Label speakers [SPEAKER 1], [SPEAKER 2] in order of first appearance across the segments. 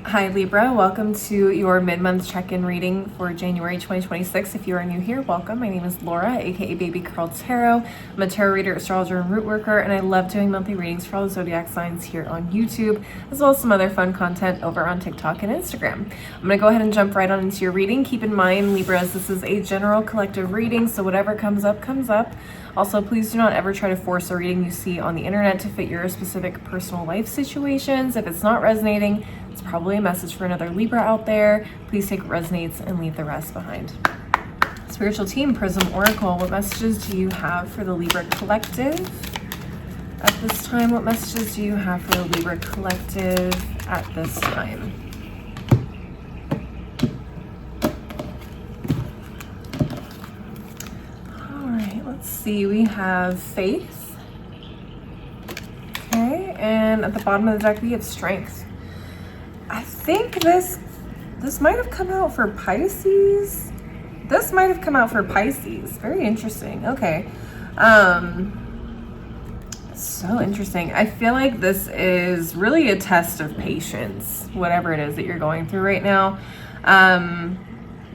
[SPEAKER 1] Hi Libra, welcome to your mid-month check-in reading for January 2026. If you are new here, welcome. My name is Laura, aka Baby Curl Tarot. I'm a tarot reader, astrologer, and root worker, and I love doing monthly readings for all the zodiac signs here on YouTube, as well as some other fun content over on TikTok and Instagram. I'm gonna go ahead and jump right on into your reading. Keep in mind, Libras, this is a general collective reading, so whatever comes up, comes up. Also, please do not ever try to force a reading you see on the internet to fit your specific personal life situations. If it's not resonating, it's probably a message for another Libra out there. Please take what resonates and leave the rest behind. Spiritual team, Prism Oracle, what messages do you have for the Libra collective at this time? What messages do you have for the Libra collective at this time? All right, let's see. We have faith. Okay, and at the bottom of the deck, we have strength. I think this might have come out for Pisces. This might have come out for Pisces. Very interesting. Okay. So interesting. I feel like this is really a test of patience, whatever it is that you're going through right now.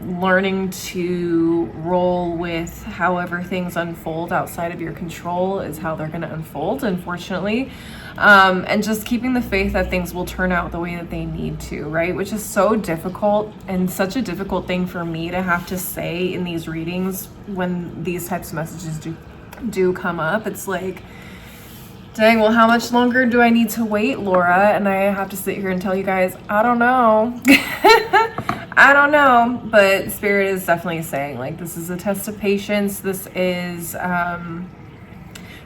[SPEAKER 1] Learning to roll with however things unfold outside of your control is how they're going to unfold, unfortunately. And just keeping the faith that things will turn out the way that they need to, right? Which is so difficult and such a difficult thing for me to have to say in these readings when these types of messages do come up. It's like, dang, well, how much longer do I need to wait, Laura? And I have to sit here and tell you guys, I don't know. I don't know, but Spirit is definitely saying, like, this is a test of patience. This is,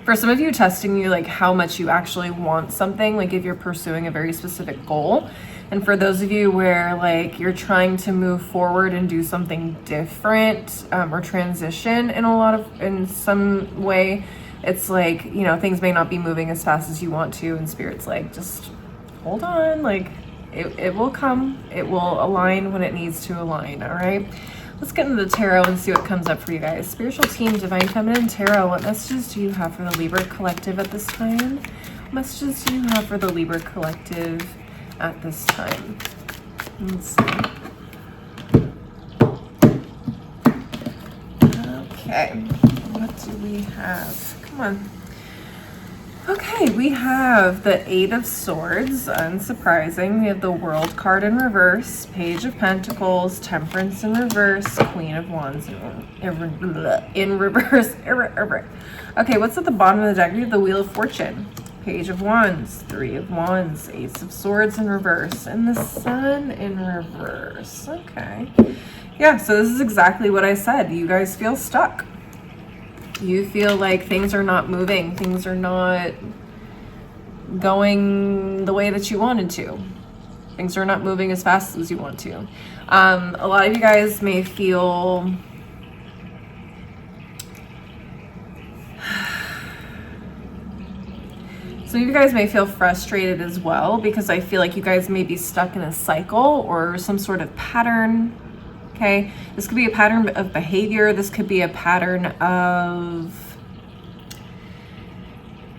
[SPEAKER 1] for some of you, testing you, like, how much you actually want something, like, if you're pursuing a very specific goal. And for those of you where, like, you're trying to move forward and do something different, or transition in some way, it's like, you know, things may not be moving as fast as you want to, and Spirit's like, just hold on, like, it will come, it will align when it needs to align. All right, let's get into the tarot and see what comes up for you guys. Spiritual team, Divine Feminine Tarot, what messages do you have for the Libra collective at this time? What messages do you have for the Libra collective at this time? Let's see. Okay, what do we have? Come on. Okay, we have the Eight of Swords, unsurprising. We have the World card in reverse, Page of Pentacles, Temperance in reverse, Queen of Wands in reverse. Okay, what's at the bottom of the deck? We have the Wheel of Fortune, Page of Wands, Three of Wands, Ace of Swords in reverse, and the Sun in reverse. Okay. Yeah, so this is exactly what I said. You guys feel stuck. You feel like things are not moving. Things are not going the way that you wanted to. Things are not moving as fast as you want to. A lot of you guys may feel some of you guys may feel frustrated as well, because I feel like you guys may be stuck in a cycle or some sort of pattern. Okay, this could be a pattern of behavior. This could be a pattern of,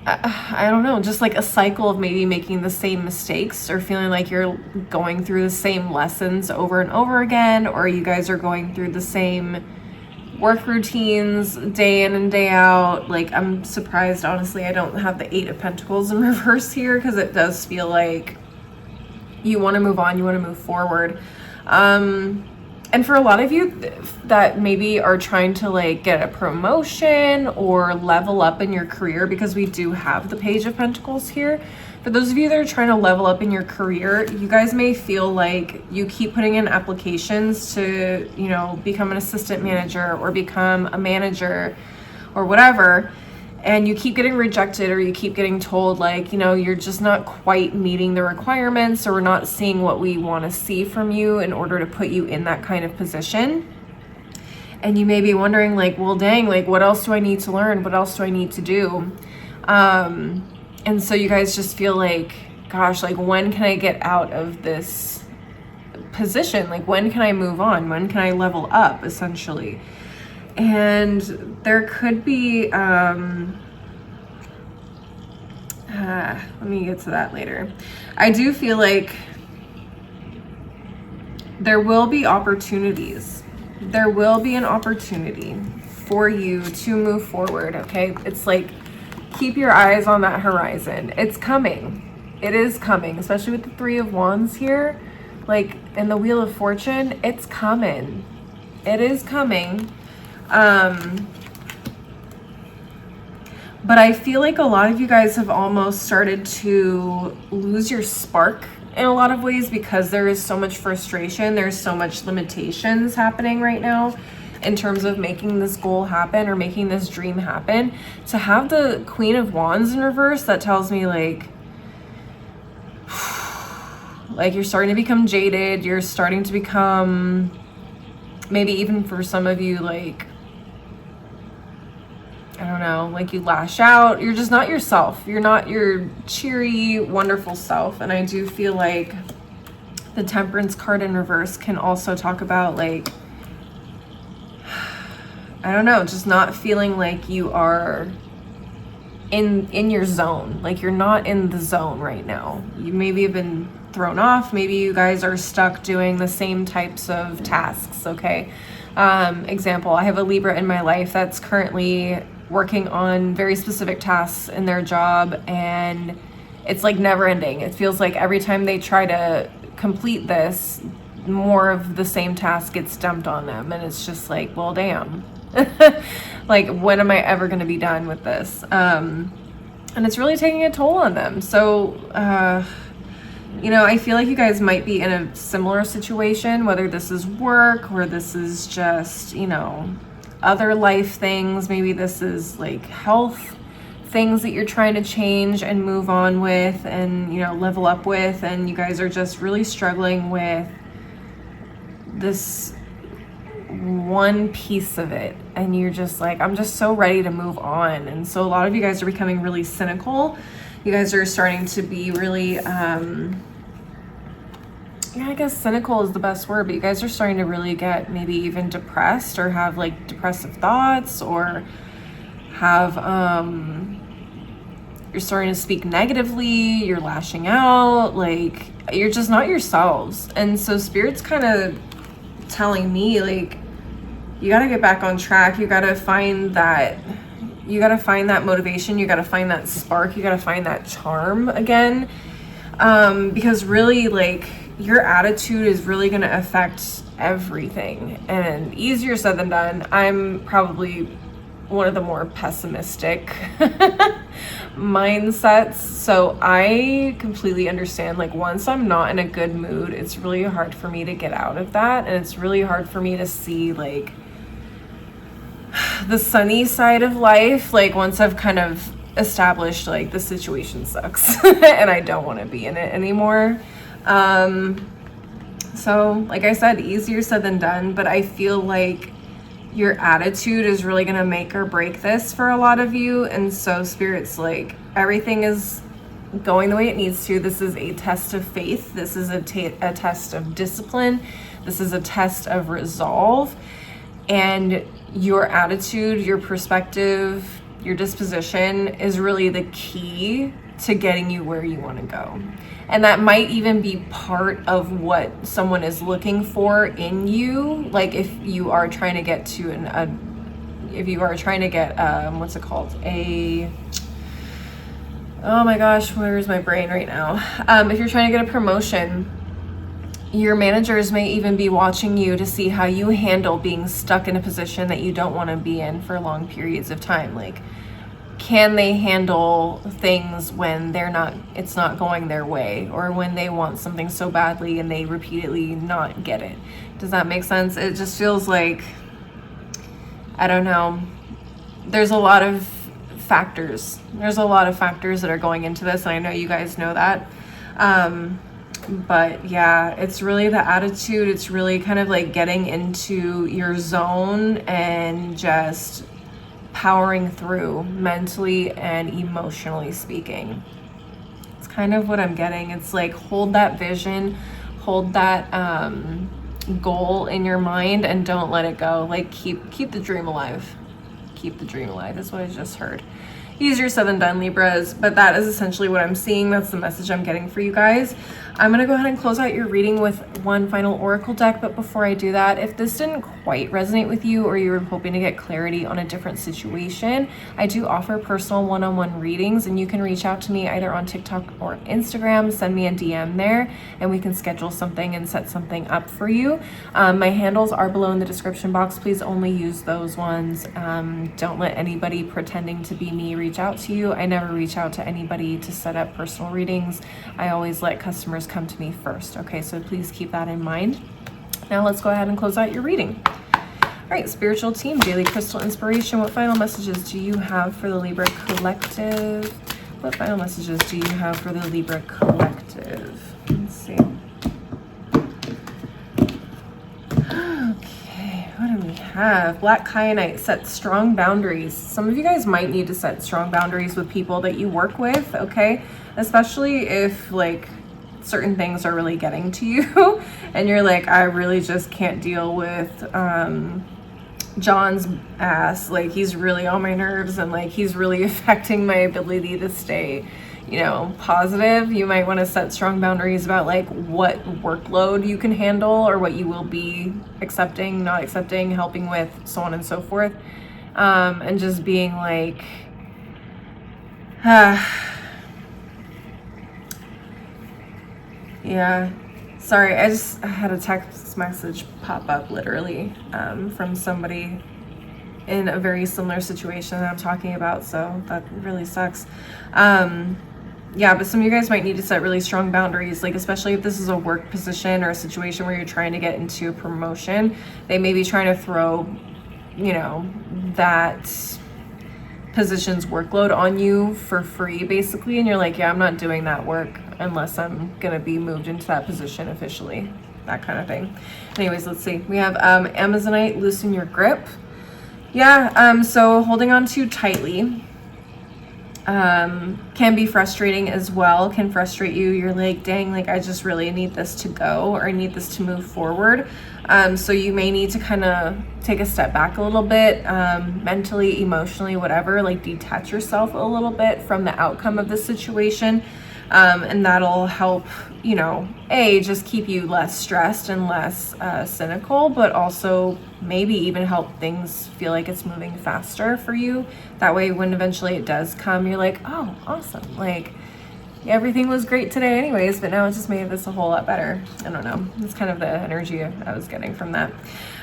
[SPEAKER 1] I don't know, just like a cycle of maybe making the same mistakes, or feeling like you're going through the same lessons over and over again, or you guys are going through the same work routines day in and day out. Like, I'm surprised, honestly, I don't have the Eight of Pentacles in reverse here, because it does feel like you want to move on, you want to move forward. And for a lot of you that maybe are trying to, like, get a promotion or level up in your career, because we do have the Page of Pentacles here. For those of you that are trying to level up in your career, you guys may feel like you keep putting in applications to, you know, become an assistant manager or become a manager or whatever, and you keep getting rejected, or you keep getting told, like, you know, you're just not quite meeting the requirements, or we're not seeing what we want to see from you in order to put you in that kind of position. And you may be wondering, like, well, dang, like, what else do I need to learn? What else do I need to do? And so you guys just feel like, gosh, like, when can I get out of this position? Like, when can I move on? When can I level up, essentially? And there could be, let me get to that later. I do feel like there will be opportunities. There will be an opportunity for you to move forward, okay? It's like, keep your eyes on that horizon. It's coming. It is coming, especially with the Three of Wands here. Like, in the Wheel of Fortune, it's coming. It is coming. But I feel like a lot of you guys have almost started to lose your spark in a lot of ways because there is so much frustration. There's so much limitations happening right now in terms of making this goal happen or making this dream happen. To have the Queen of Wands in reverse, that tells me like you're starting to become jaded. You're starting to become, maybe even for some of you, like, I don't know, like you lash out. You're just not yourself. You're not your cheery, wonderful self. And I do feel like the Temperance card in reverse can also talk about, like, I don't know, just not feeling like you are in your zone. Like, you're not in the zone right now. You maybe have been thrown off. Maybe you guys are stuck doing the same types of tasks, okay? Example, I have a Libra in my life that's currently working on very specific tasks in their job, and it's like never ending. It feels like every time they try to complete this, more of the same task gets dumped on them, and it's just like, well, damn. Like, when am I ever going to be done with this? And it's really taking a toll on them. So, you know, I feel like you guys might be in a similar situation, whether this is work or this is just, you know, other life things. Maybe this is like health things that you're trying to change and move on with and, you know, level up with. And you guys are just really struggling with this one piece of it, and you're just like, I'm just so ready to move on. And so a lot of you guys are becoming really cynical. You guys are starting to be really yeah, I guess cynical is the best word, but you guys are starting to really get maybe even depressed or have like depressive thoughts, or have you're starting to speak negatively, you're lashing out, like you're just not yourselves. And so Spirit's kind of telling me, like, you got to get back on track. You got to find that motivation. You got to find that spark. You got to find that charm again. Because really, like, your attitude is really going to affect everything, and easier said than done. I'm probably one of the more pessimistic mindsets, so I completely understand. Like, once I'm not in a good mood, it's really hard for me to get out of that, and it's really hard for me to see like the sunny side of life. Like, once I've kind of established like the situation sucks and I don't want to be in it anymore. So like I said, easier said than done, but I feel like your attitude is really going to make or break this for a lot of you. And so Spirit's like, everything is going the way it needs to. This is a test of faith. This is a test of discipline. This is a test of resolve. And your attitude, your perspective, your disposition is really the key to getting you where you want to go. And that might even be part of what someone is looking for in you. Like, if you are trying to get to what's it called? Oh my gosh, where's my brain right now? If you're trying to get a promotion, your managers may even be watching you to see how you handle being stuck in a position that you don't want to be in for long periods of time. Like, can they handle things when it's not going their way, or when they want something so badly and they repeatedly not get it? Does that make sense? It just feels like, I don't know, there's a lot of factors. There's a lot of factors that are going into this, and I know you guys know that. But yeah, it's really the attitude. It's really kind of like getting into your zone and just powering through mentally and emotionally speaking. It's kind of what I'm getting. It's like, hold that vision, hold that goal in your mind, and don't let it go. Like, keep the dream alive. Keep the dream alive. That's what I just heard. Easier said than done, Libras, but that is essentially what I'm seeing. That's the message I'm getting for you guys. I'm going to go ahead and close out your reading with one final oracle deck, but before I do that, if this didn't quite resonate with you or you were hoping to get clarity on a different situation, I do offer personal one-on-one readings, and you can reach out to me either on TikTok or Instagram, send me a DM there, and we can schedule something and set something up for you. My handles are below in the description box. Please only use those ones. Don't let anybody pretending to be me reach out to you. I never reach out to anybody to set up personal readings. I always let customers come to me first. Okay, so please keep that in mind. Now let's go ahead and close out your reading. All right, spiritual team, daily crystal inspiration. What final messages do you have for the Libra collective? What final messages do you have for the Libra collective? Let's see. Okay, what do we have? Black kyanite, set strong boundaries. Some of you guys might need to set strong boundaries with people that you work with, okay? Especially if like certain things are really getting to you and you're like, I really just can't deal with John's ass. Like, he's really on my nerves and like he's really affecting my ability to stay, you know, positive. You might want to set strong boundaries about like what workload you can handle or what you will be accepting, not accepting, helping with, so on and so forth. And just being like, yeah, sorry, I had a text message pop up literally from somebody in a very similar situation that I'm talking about, so that really sucks. Yeah, but some of you guys might need to set really strong boundaries, like especially if this is a work position or a situation where you're trying to get into a promotion. They may be trying to throw, you know, that position's workload on you for free basically, and you're like, yeah, I'm not doing that work unless I'm gonna be moved into that position officially, that kind of thing. Anyways, let's see. We have Amazonite, loosen your grip. Yeah, so holding on too tightly can be frustrating as well, can frustrate you. You're like, dang, like I just really need this to go, or I need this to move forward. So you may need to kind of take a step back a little bit, mentally, emotionally, whatever, like detach yourself a little bit from the outcome of the situation. And that'll help, you know, just keep you less stressed and less cynical, but also maybe even help things feel like it's moving faster for you. That way, when eventually it does come, you're like, oh, awesome. Like, everything was great today anyways, but now it just made this a whole lot better. I don't know. It's kind of the energy I was getting from that.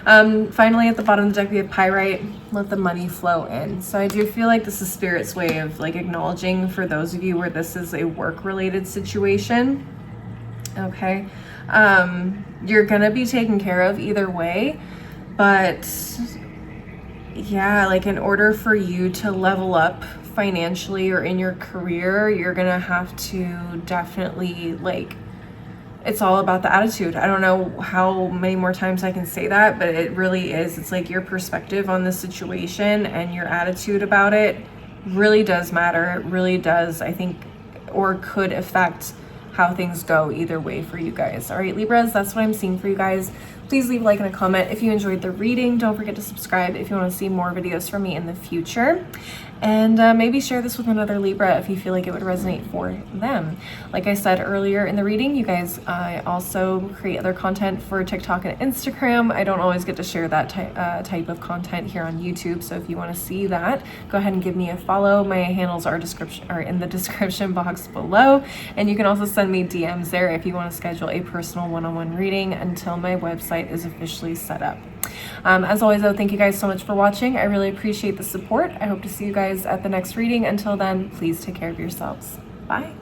[SPEAKER 1] Finally, at the bottom of the deck, we have Pyrite, let the money flow in. So I do feel like this is Spirit's way of like acknowledging for those of you where this is a work-related situation. Okay. You're gonna be taken care of either way, but yeah, like in order for you to level up financially or in your career, you're gonna have to definitely, like, it's all about the attitude. I don't know how many more times I can say that, but it really is. It's like your perspective on the situation and your attitude about it really does matter. It really does, I think, or could affect how things go either way for you guys. All right, Libras, that's what I'm seeing for you guys. Please leave a like and a comment if you enjoyed the reading. Don't forget to subscribe if you want to see more videos from me in the future. And maybe share this with another Libra if you feel like it would resonate for them. Like I said earlier in the reading, you guys, I also create other content for TikTok and Instagram. I don't always get to share that type of content here on YouTube. So if you want to see that, go ahead and give me a follow. My handles are in the description box below. And you can also send me DMs there if you want to schedule a personal one-on-one reading until my website is officially set up. As always, though, thank you guys so much for watching. I really appreciate the support. I hope to see you guys at the next reading. Until then, please take care of yourselves. Bye.